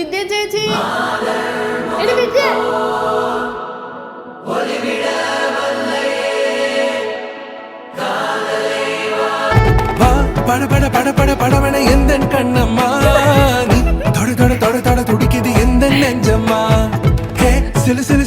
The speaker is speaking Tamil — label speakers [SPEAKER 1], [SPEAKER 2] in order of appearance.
[SPEAKER 1] വിദ്യ ചേച്ചി, എടി വിദ്യ.
[SPEAKER 2] பட பட பட பட படவன எந்த கண்ணம்மா, நீ தொட தொட தொட தொட துடிக்குது எந்த நெஞ்சம்மா. ஹே சிலு சிலு